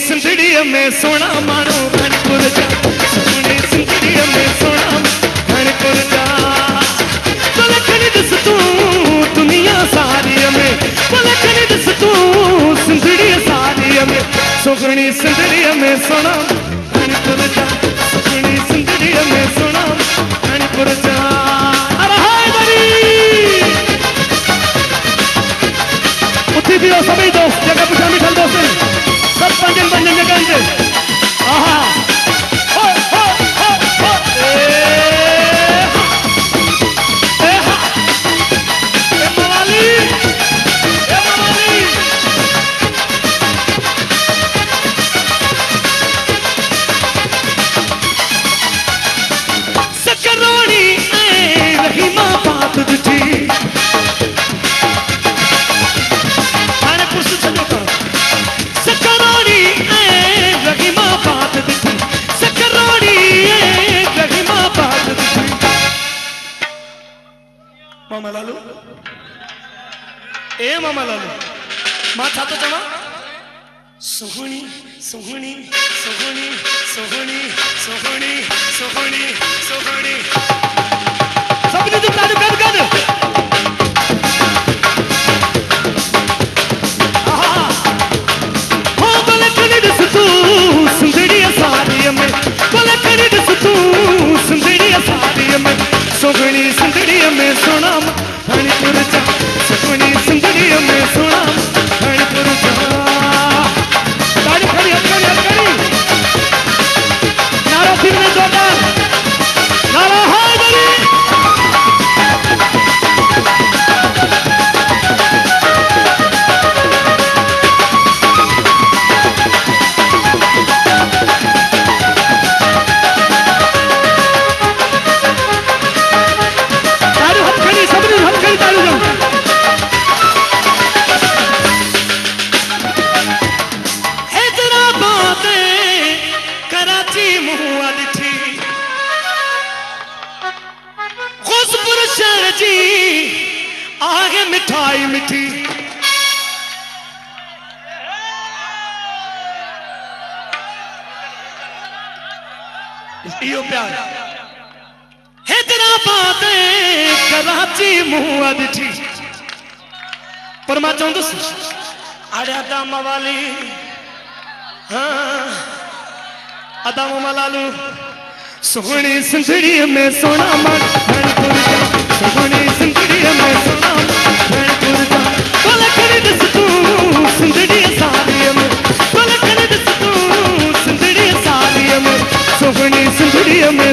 सिंधड़ी में सोना मानो घनपुर जा, सुखनी सिंधड़ी में सोना घनपुर जा। पलकन दिस तू दुनिया सारी में, पलकन दिस तू सिंधड़ी सारी में, सुखनी सिंधड़ी में सोना घनपुर जा, सुखनी सिंधड़ी में सोना घनपुर जा। उठी भी हो सभी दोस्त जगह पुछा मिठल दोस्त सब पंजन पंजन जगह से आहा हो हो हो हो मवाली सकरोनी रहीमा बात दुची मामा लालू ए मामा लालू मां छा तो चवा सुहणी सुहणी सुहणी सुहणी सुहणी सुहणी सुहणी सबने तो ताली कर कर आहा हो बोले कने दिस तू सुंदरी सारी में, बोले कने दिस तू सुंदरी सारी में, सुहणी सुंदरी में सोना घनपुर जा, सुखनी सिंधड़ी में सोना घनपुर जा। ताड़ी खड़ी हथकड़ी हथकड़ी नारा फिर में जोरदार नारा हैदरी। आगे मिठाई मिठी इहो प्यार है तेरा बातें कराची मुंह अदिठी पर मां चवंदुसि आड़े अदाम वाली हाँ अदाम मां लालू सुहणी सिंधड़ी में सोना मन घनपुर जा, सुहणी सिंधड़ी में सोना घनपुर जा। पलकन दिस तू सिंधड़ी सारी में, पलकन दिस तू सिंधड़ी सारी में, सुहणी सिंधड़ी में